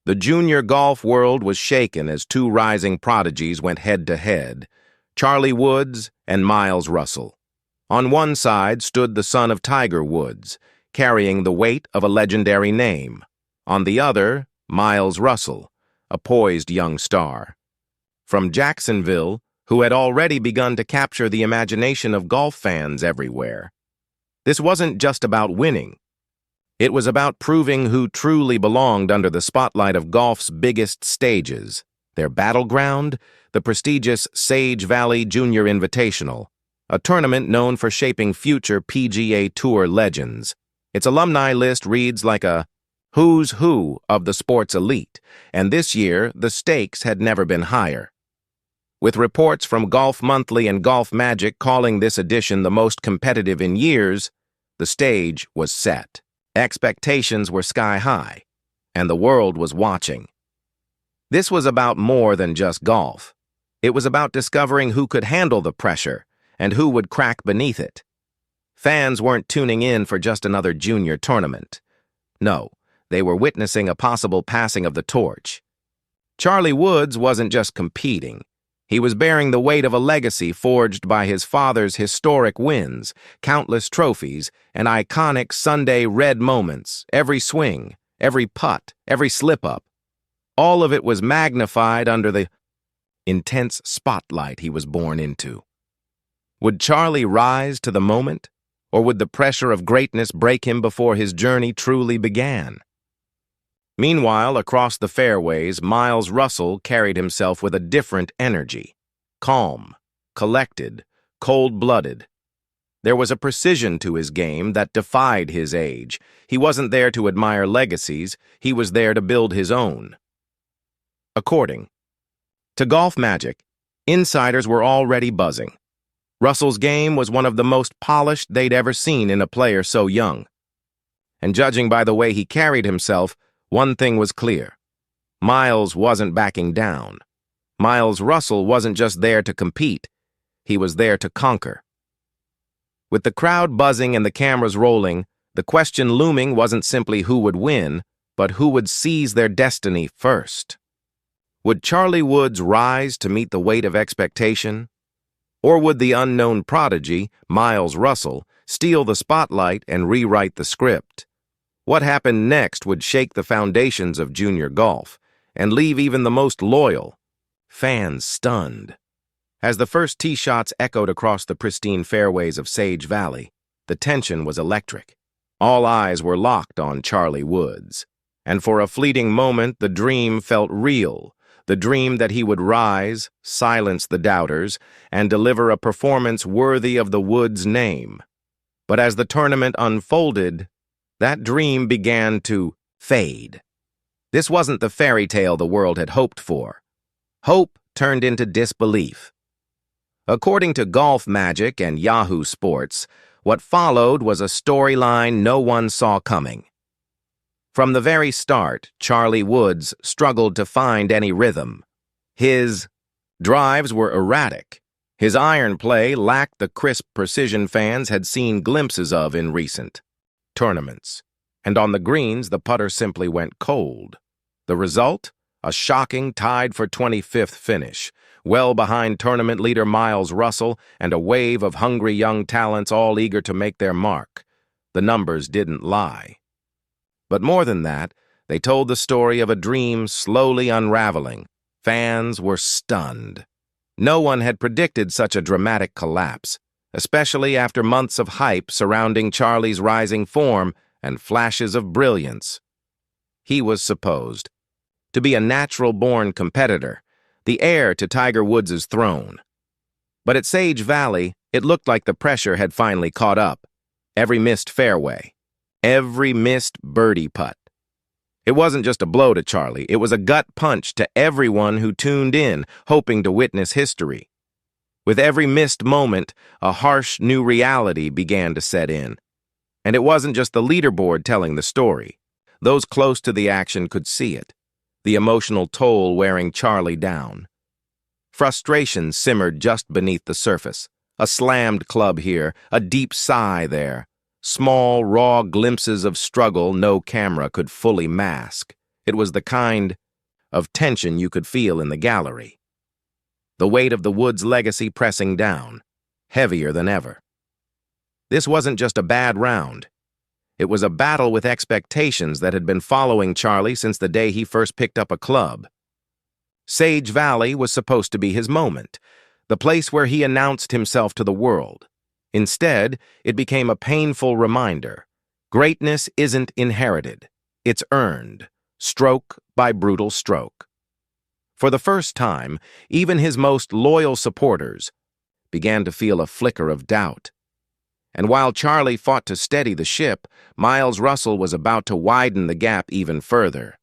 The junior golf world was shaken as two rising prodigies went head-to-head, CharlieWoods and Miles Russell. On one side stood the son of Tiger Woods, carrying the weight of a legendary name. On the other, Miles Russell, a poised young star. From Jacksonville, who had already begun to capture the imagination of golf fans everywhere. This wasn't just about winning. It was about proving who truly belonged under the spotlight of golf's biggest stages, their battleground, the prestigious Sage Valley Junior Invitational, a tournament known for shaping future PGA Tour legends. Its alumni list reads like a who's who of the sport's elite, and this year the stakes had never been higher. With reports from Golf Monthly and Golf Magic calling this edition the most competitive in years, the stage was set. Expectations were sky high, and the world was watching. This was about more than just golf. It was about discovering who could handle the pressure and who would crack beneath it. Fans weren't tuning in for just another junior tournament. No, they were witnessing a possible passing of the torch. CharlieWoods wasn't just competing. He was bearing the weight of a legacy forged by his father's historic wins, countless trophies, and iconic Sunday red moments, every swing, every putt, every slip-up. All of it was magnified under the intense spotlight he was born into. Would Charlie rise to the moment, or would the pressure of greatness break him before his journey truly began? Meanwhile, across the fairways, Miles Russell carried himself with a different energy. Calm, collected, cold-blooded. There was a precision to his game that defied his age. He wasn't there to admire legacies, he was there to build his own. According to Golf Magic, insiders were already buzzing. Russell's game was one of the most polished they'd ever seen in a player so young. And judging by the way he carried himself, one thing was clear. Miles wasn't backing down. Miles Russell wasn't just there to compete. He was there to conquer. With the crowd buzzing and the cameras rolling, the question looming wasn't simply who would win, but who would seize their destiny first. Would CharlieWoods rise to meet the weight of expectation? Or would the unknown prodigy, Miles Russell, steal the spotlight and rewrite the script? What happened next would shake the foundations of junior golf and leave even the most loyal fans stunned. As the first tee shots echoed across the pristine fairways of Sage Valley, the tension was electric. All eyes were locked on CharlieWoods, and for a fleeting moment the dream felt real, the dream that he would rise, silence the doubters, and deliver a performance worthy of the Woods name. But as the tournament unfolded, that dream began to fade. This wasn't the fairy tale the world had hoped for. Hope turned into disbelief. According to Golf Magic and Yahoo Sports, what followed was a storyline no one saw coming. From the very start, CharlieWoods struggled to find any rhythm. His drives were erratic. His iron play lacked the crisp precision fans had seen glimpses of in recent tournaments, and on the greens the putter simply went cold. The result? A shocking tied for 25th finish, well behind tournament leader Miles Russell and a wave of hungry young talents all eager to make their mark. The numbers didn't lie. But more than that, they told the story of a dream slowly unraveling. Fans were stunned. No one had predicted such a dramatic collapse, especially after months of hype surrounding Charlie's rising form and flashes of brilliance. He was supposed to be a natural-born competitor, the heir to Tiger Woods' throne. But at Sage Valley, it looked like the pressure had finally caught up. Every missed fairway, every missed birdie putt. It wasn't just a blow to Charlie, it was a gut punch to everyone who tuned in, hoping to witness history. With every missed moment, a harsh new reality began to set in. And it wasn't just the leaderboard telling the story. Those close to the action could see it, the emotional toll wearing Charlie down. Frustration simmered just beneath the surface. A slammed club here, a deep sigh there. Small, raw glimpses of struggle no camera could fully mask. It was the kind of tension you could feel in the gallery. The weight of the Woods legacy pressing down, heavier than ever. This wasn't just a bad round. It was a battle with expectations that had been following Charlie since the day he first picked up a club. Sage Valley was supposed to be his moment, the place where he announced himself to the world. Instead, it became a painful reminder. Greatness isn't inherited. It's earned, stroke by brutal stroke. For the first time, even his most loyal supporters began to feel a flicker of doubt. And while Charlie fought to steady the ship, Miles Russell was about to widen the gap even further.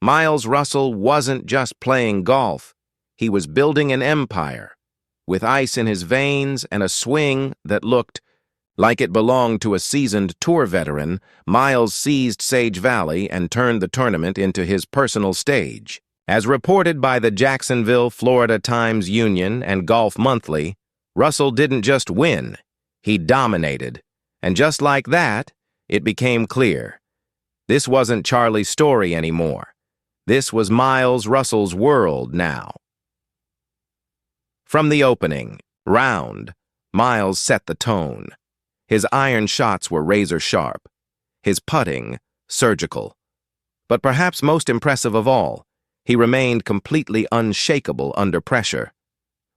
Miles Russell wasn't just playing golf. He was building an empire, with ice in his veins and a swing that looked like it belonged to a seasoned tour veteran. Miles seized Sage Valley and turned the tournament into his personal stage. As reported by the Jacksonville, Florida Times-Union and Golf Monthly, Russell didn't just win, he dominated. And just like that, it became clear. This wasn't Charlie's story anymore. This was Miles Russell's world now. From the opening round, Miles set the tone. His iron shots were razor-sharp, his putting surgical. But perhaps most impressive of all, he remained completely unshakable under pressure.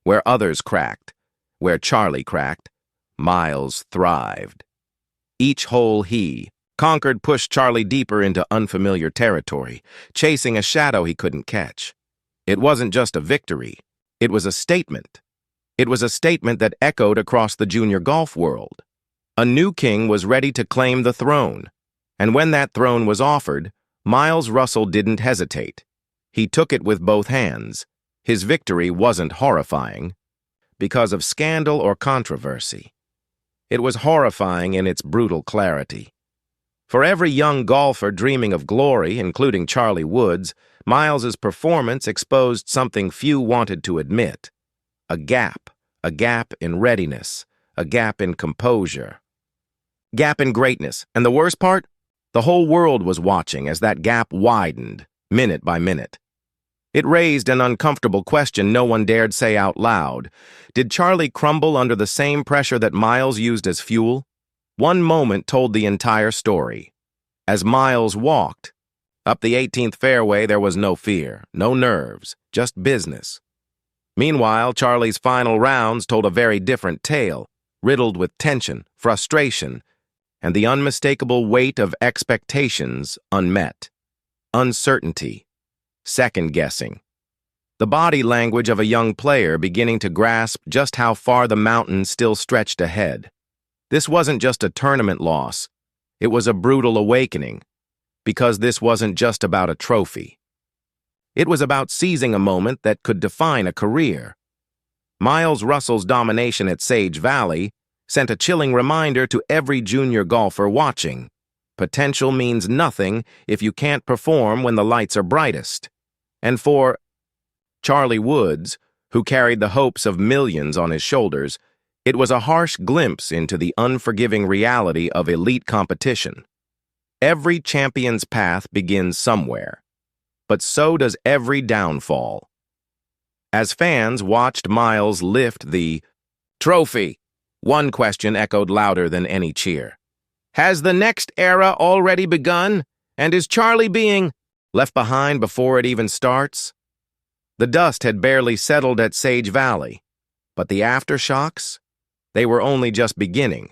Where others cracked, where Charlie cracked, Miles thrived. Each hole he conquered pushed Charlie deeper into unfamiliar territory, chasing a shadow he couldn't catch. It wasn't just a victory. It was a statement. It was a statement that echoed across the junior golf world. A new king was ready to claim the throne, and when that throne was offered, Miles Russell didn't hesitate. He took it with both hands. His victory wasn't horrifying because of scandal or controversy. It was horrifying in its brutal clarity. For every young golfer dreaming of glory, including CharlieWoods, Miles's performance exposed something few wanted to admit. A gap in readiness, a gap in composure. Gap in greatness, and the worst part? The whole world was watching as that gap widened, minute by minute. It raised an uncomfortable question no one dared say out loud. Did Charlie crumble under the same pressure that Miles used as fuel? One moment told the entire story. As Miles walked up the 18th fairway, there was no fear, no nerves, just business. Meanwhile, Charlie's final rounds told a very different tale, riddled with tension, frustration, and the unmistakable weight of expectations unmet. Uncertainty, second-guessing. The body language of a young player beginning to grasp just how far the mountain still stretched ahead. This wasn't just a tournament loss. It was a brutal awakening, because this wasn't just about a trophy. It was about seizing a moment that could define a career. Miles Russell's domination at Sage Valley sent a chilling reminder to every junior golfer watching. Potential means nothing if you can't perform when the lights are brightest. And for CharlieWoods, who carried the hopes of millions on his shoulders, it was a harsh glimpse into the unforgiving reality of elite competition. Every champion's path begins somewhere, but so does every downfall. As fans watched Miles lift the trophy, one question echoed louder than any cheer. Has the next era already begun? And is Charlie being left behind before it even starts? The dust had barely settled at Sage Valley, but the aftershocks? They were only just beginning.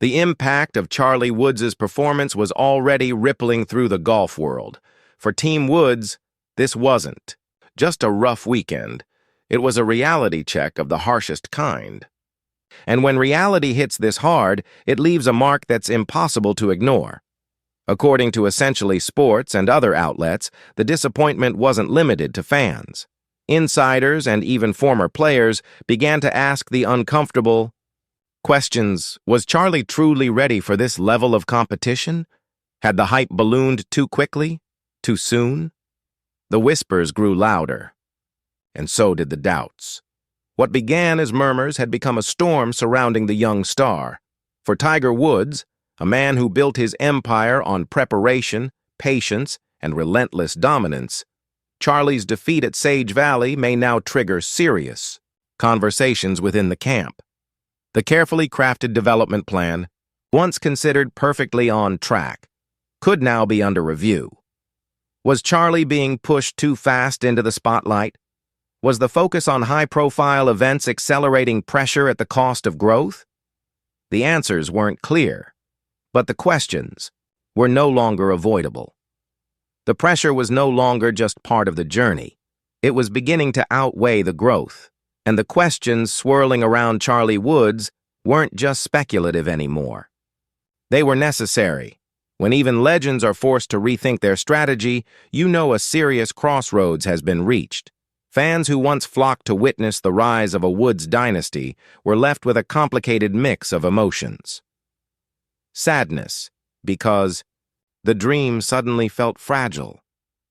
The impact of CharlieWoods' performance was already rippling through the golf world. For Team Woods, this wasn't just a rough weekend. It was a reality check of the harshest kind. And when reality hits this hard, it leaves a mark that's impossible to ignore. According to Essentially Sports and other outlets, the disappointment wasn't limited to fans. Insiders and even former players began to ask the uncomfortable questions. Was Charlie truly ready for this level of competition? Had the hype ballooned too quickly? Too soon? The whispers grew louder, and so did the doubts. What began as murmurs had become a storm surrounding the young star. For Tiger Woods, a man who built his empire on preparation, patience, and relentless dominance, Charlie's defeat at Sage Valley may now trigger serious conversations within the camp. The carefully crafted development plan, once considered perfectly on track, could now be under review. Was Charlie being pushed too fast into the spotlight? Was the focus on high-profile events accelerating pressure at the cost of growth? The answers weren't clear, but the questions were no longer avoidable. The pressure was no longer just part of the journey. It was beginning to outweigh the growth, and the questions swirling around CharlieWoods weren't just speculative anymore. They were necessary. When even legends are forced to rethink their strategy, you know a serious crossroads has been reached. Fans who once flocked to witness the rise of a Woods dynasty were left with a complicated mix of emotions. Sadness, because the dream suddenly felt fragile.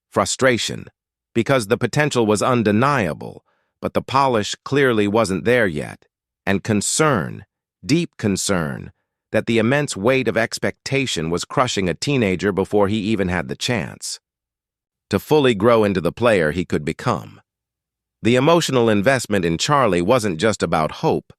Frustration, because the potential was undeniable, but the polish clearly wasn't there yet. And concern, deep concern, that the immense weight of expectation was crushing a teenager before he even had the chance to fully grow into the player he could become. The emotional investment in Charlie wasn't just about hope,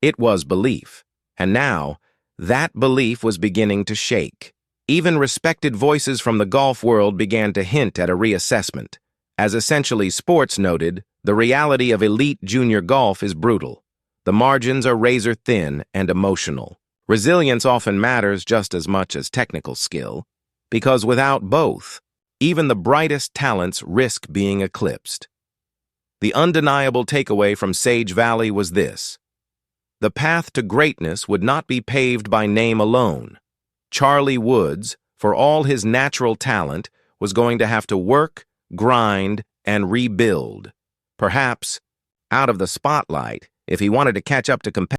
it was belief. And now, that belief was beginning to shake. Even respected voices from the golf world began to hint at a reassessment. As Essentially Sports noted, the reality of elite junior golf is brutal. The margins are razor-thin and emotional. Resilience often matters just as much as technical skill, because without both, even the brightest talents risk being eclipsed. The undeniable takeaway from Sage Valley was this: the path to greatness would not be paved by name alone. CharlieWoods, for all his natural talent, was going to have to work, grind, and rebuild. Perhaps out of the spotlight, if he wanted to catch up to competitors.